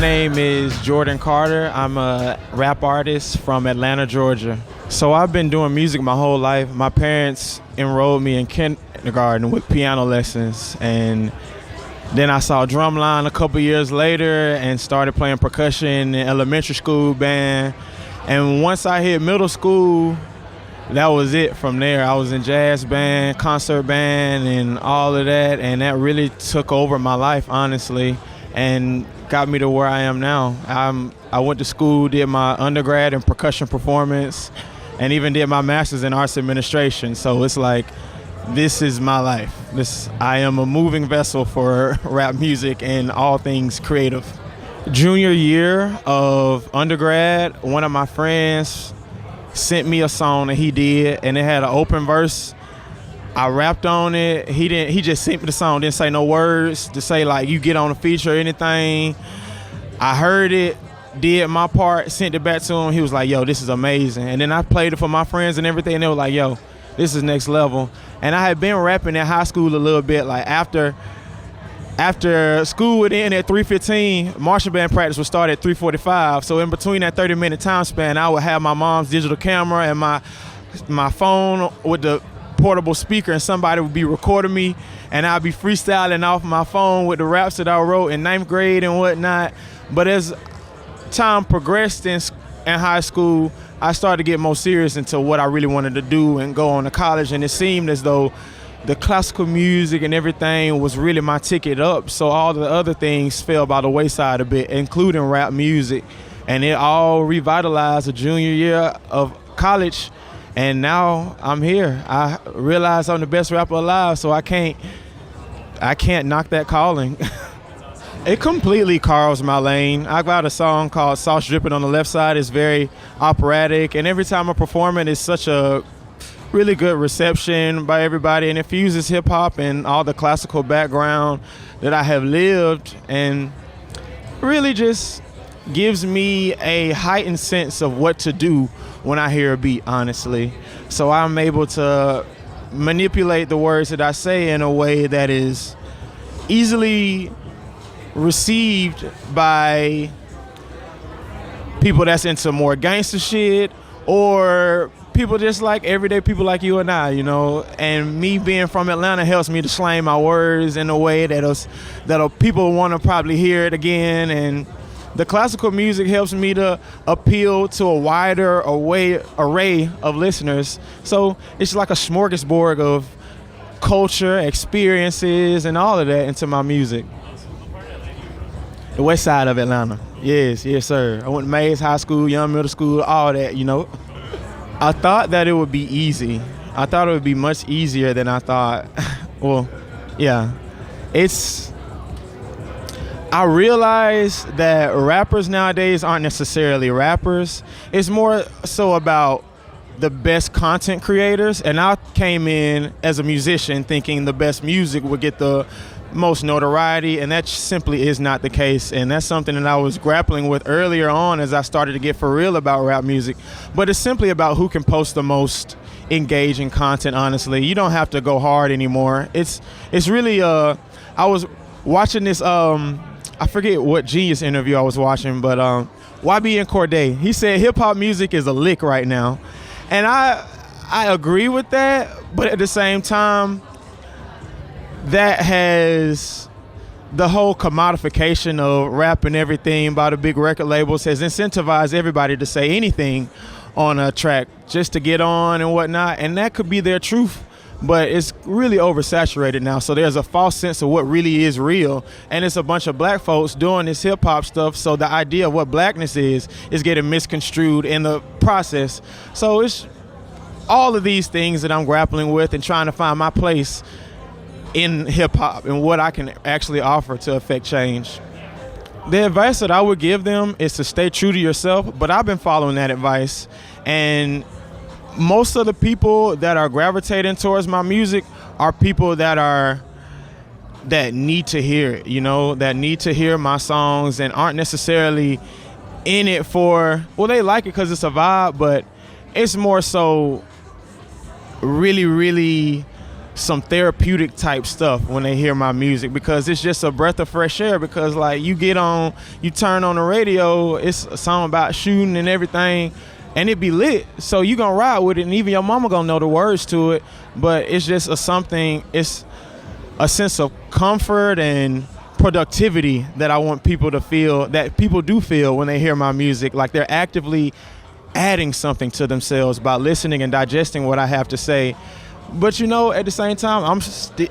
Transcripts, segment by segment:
name is Jordan Carter. I'm a rap artist from Atlanta, Georgia. So I've been doing music my whole life. My parents enrolled me in kindergarten with piano lessons, and then I saw drumline a couple years later and started playing percussion in elementary school band. And once I hit middle school, that was it from there. I was in jazz band, concert band, and all of that, and that really took over my life, honestly, and got me to where I am now. I went to school, did my undergrad in percussion performance, and even did my master's in arts administration. So it's like, this is my life. I am a moving vessel for rap music and all things creative. Junior year of undergrad, one of my friends sent me a song that he did, and it had an open verse. I rapped on it. He just sent me the song, didn't say no words to say like you get on a feature or anything. I heard it, did my part, sent it back to him. He was like, yo, this is amazing. And then I played it for my friends and everything, and they were like, yo, this is next level. And I had been rapping in high school a little bit. Like after school would end at 3:15, marching band practice would start at 3:45. So in between that 30-minute time span, I would have my mom's digital camera and my phone with the portable speaker, and somebody would be recording me, and I'd be freestyling off my phone with the raps that I wrote in 9th grade and whatnot. But as time progressed in high school, I started to get more serious into what I really wanted to do and go on to college, and it seemed as though the classical music and everything was really my ticket up. So all the other things fell by the wayside a bit, including rap music. And it all revitalized a junior year of college. And now I'm here. I realize I'm the best rapper alive, so I can't knock that calling. It completely carves my lane. I got a song called Sauce Dripping on the Left Side. It's very operatic, and every time I perform it, it's such a really good reception by everybody, and it fuses hip-hop and all the classical background that I have lived, and really just gives me a heightened sense of what to do when I hear a beat, honestly. So I'm able to manipulate the words that I say in a way that is easily received by people that's into more gangster shit, or people just like everyday people like you and I, you know. And me being from Atlanta helps me to slang my words in a way that'll people want to probably hear it again. And the classical music helps me to appeal to a wider array of listeners. So it's like a smorgasbord of culture, experiences, and all of that into my music. The west side of Atlanta. Yes, sir. I went to Mays High School, Young Middle School, all that, you know. I thought that it would be easy. I thought it would be much easier than I thought. Well, yeah. I realized that rappers nowadays aren't necessarily rappers. It's more so about the best content creators. And I came in as a musician thinking the best music would get the most notoriety, and that simply is not the case. And that's something that I was grappling with earlier on as I started to get for real about rap music. But it's simply about who can post the most engaging content, honestly. You don't have to go hard anymore. It's really I was watching this I forget what Genius interview I was watching, but YB and Cordae, he said hip-hop music is a lick right now. And I agree with that, but at the same time, that has the whole commodification of rap and everything by the big record labels has incentivized everybody to say anything on a track just to get on and whatnot. And that could be their truth, but it's really oversaturated now. So there's a false sense of what really is real. And it's a bunch of black folks doing this hip hop stuff. So the idea of what blackness is getting misconstrued in the process. So it's all of these things that I'm grappling with and trying to find my place in hip-hop and what I can actually offer to affect change. The advice that I would give them is to stay true to yourself, but I've been following that advice. And most of the people that are gravitating towards my music are people that need to hear it, you know, that need to hear my songs and aren't necessarily in it for, well, they like it because it's a vibe, but it's more so really, really some therapeutic type stuff when they hear my music, because it's just a breath of fresh air. Because like you turn on the radio, it's a song about shooting and everything, and it be lit. So you gonna ride with it, and even your mama gonna know the words to it. But it's just it's a sense of comfort and productivity that I want people to feel, that people do feel when they hear my music. Like they're actively adding something to themselves by listening and digesting what I have to say. But at the same time,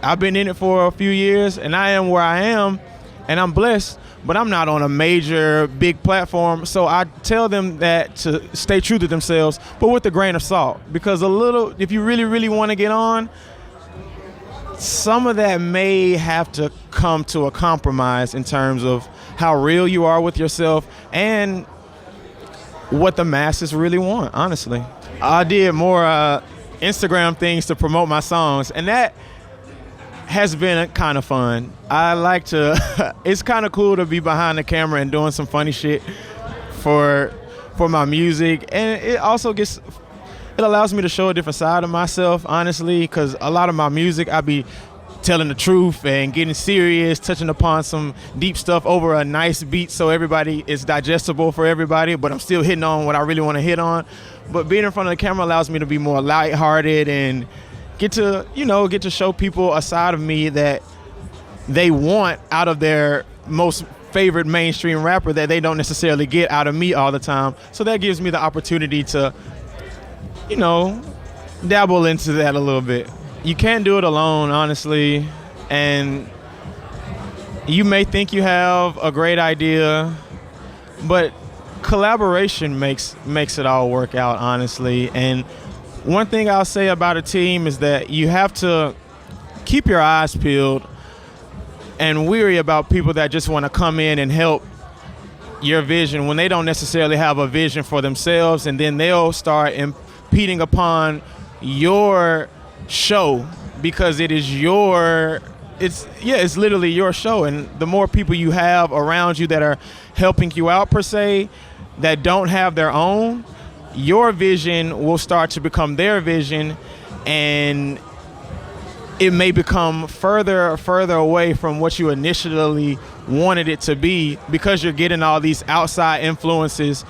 I've been in it for a few years, and I am where I am, and I'm blessed. But I'm not on a major, big platform, so I tell them that to stay true to themselves, but with a grain of salt. Because if you really, really want to get on, some of that may have to come to a compromise in terms of how real you are with yourself and what the masses really want, honestly. I did more Instagram things to promote my songs, and that has been kind of fun. I like to it's kind of cool to be behind the camera and doing some funny shit for my music, and it also it allows me to show a different side of myself, honestly, because a lot of my music I be telling the truth and getting serious, touching upon some deep stuff over a nice beat so everybody is digestible for everybody, but I'm still hitting on what I really want to hit on. But being in front of the camera allows me to be more lighthearted and get to show people a side of me that they want out of their most favorite mainstream rapper that they don't necessarily get out of me all the time. So that gives me the opportunity to, dabble into that a little bit. You can't do it alone, honestly, and you may think you have a great idea, but collaboration makes it all work out, honestly. And one thing I'll say about a team is that you have to keep your eyes peeled and weary about people that just want to come in and help your vision when they don't necessarily have a vision for themselves, and then they'll start impeding upon your show because it's literally your show. And the more people you have around you that are helping you out, per se, that don't have their own, your vision will start to become their vision, and it may become further away from what you initially wanted it to be, because you're getting all these outside influences.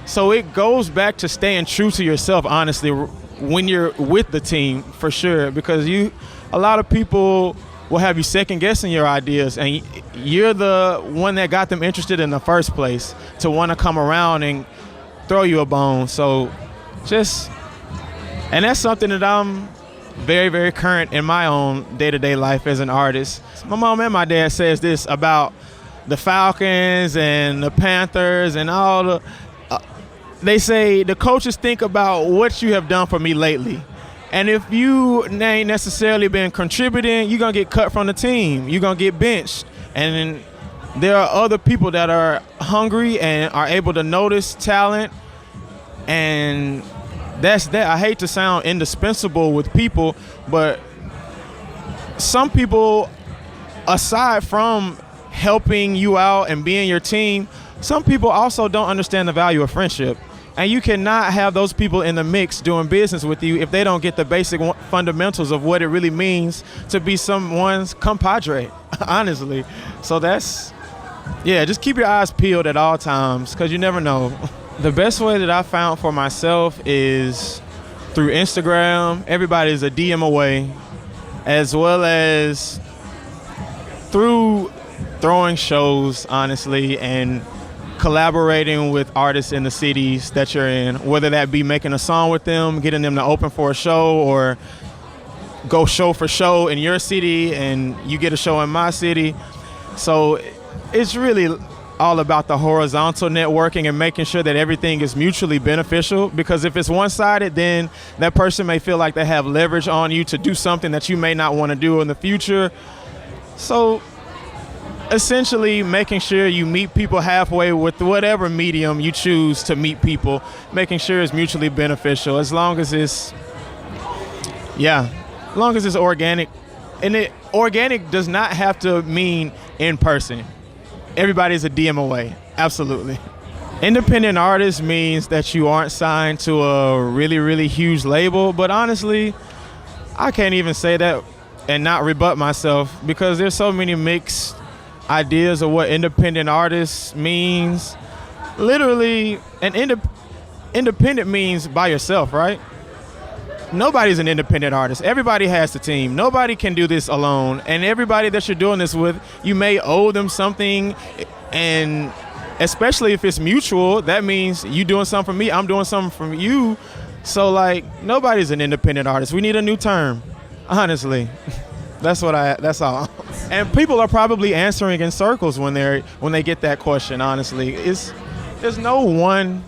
So it goes back to staying true to yourself, honestly, when you're with the team, for sure, because a lot of people will have you second guessing your ideas, and you're the one that got them interested in the first place to want to come around and throw you a bone. So and that's something that I'm very, very current in my own day-to-day life as an artist. My mom and my dad says this about the Falcons and the Panthers and all the they say the coaches think about what you have done for me lately. And if you ain't necessarily been contributing, you're going to get cut from the team. You're going to get benched. And there are other people that are hungry and are able to notice talent. And that's that. I hate to sound indispensable with people, but some people, aside from helping you out and being your team, some people also don't understand the value of friendship. And you cannot have those people in the mix doing business with you if they don't get the basic fundamentals of what it really means to be someone's compadre, honestly. So just keep your eyes peeled at all times, because you never know. The best way that I found for myself is through Instagram. Everybody's a DM away, as well as through throwing shows, honestly, and collaborating with artists in the cities that you're in, whether that be making a song with them, getting them to open for a show, or go show for show in your city and you get a show in my city. So it's really all about the horizontal networking and making sure that everything is mutually beneficial, because if it's one-sided, then that person may feel like they have leverage on you to do something that you may not want to do in the future. So essentially making sure you meet people halfway with whatever medium you choose to meet people, making sure it's mutually beneficial, as long as it's organic. And organic does not have to mean in person. Everybody's a DM away, absolutely. Independent artist means that you aren't signed to a really, really huge label, but honestly, I can't even say that and not rebut myself, because there's so many mixed ideas of what independent artist means. Literally, independent means by yourself, right? Nobody's an independent artist. Everybody has a team. Nobody can do this alone. And everybody that you're doing this with, you may owe them something, and especially if it's mutual, that means you doing something for me, I'm doing something for you. So like, nobody's an independent artist. We need a new term, honestly. That's all. And people are probably answering in circles when they get that question, honestly. There's no one.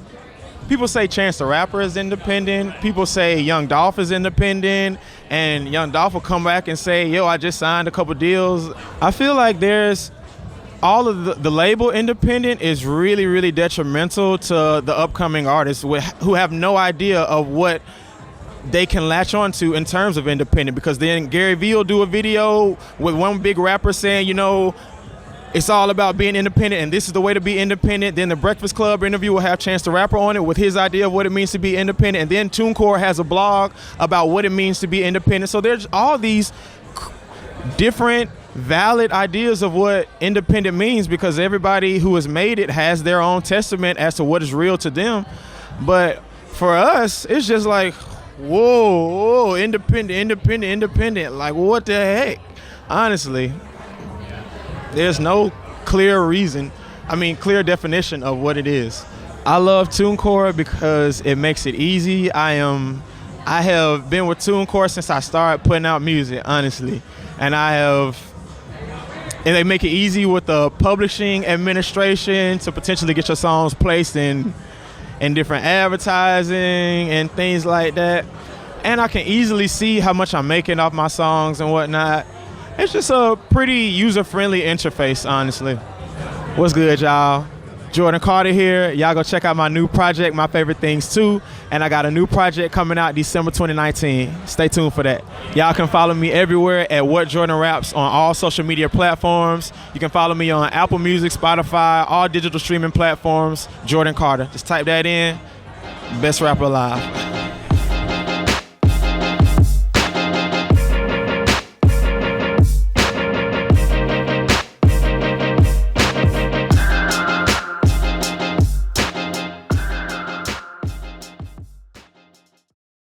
People say Chance the Rapper is independent. People say Young Dolph is independent. And Young Dolph will come back and say, yo, I just signed a couple deals. I feel like there's all of the label independent is really, really detrimental to the upcoming artists who have no idea of what they can latch onto in terms of independent. Because then Gary Vee will do a video with one big rapper saying, it's all about being independent and this is the way to be independent. Then the Breakfast Club interview will have Chance the Rapper on it with his idea of what it means to be independent. And then TuneCore has a blog about what it means to be independent. So there's all these different valid ideas of what independent means, because everybody who has made it has their own testament as to what is real to them. But for us, it's just like, whoa, independent. Like, what the heck? Honestly, there's no clear definition of what it is. I love TuneCore because it makes it easy. I have been with TuneCore since I started putting out music, honestly. And they make it easy with the publishing administration to potentially get your songs placed in different advertising and things like that. And I can easily see how much I'm making off my songs and whatnot. It's just a pretty user-friendly interface, honestly. What's good, y'all? Jordan Carter here. Y'all go check out my new project, My Favorite Things 2. And I got a new project coming out December 2019. Stay tuned for that. Y'all can follow me everywhere at What Jordan Raps on all social media platforms. You can follow me on Apple Music, Spotify, all digital streaming platforms, Jordan Carter. Just type that in. Best rapper alive.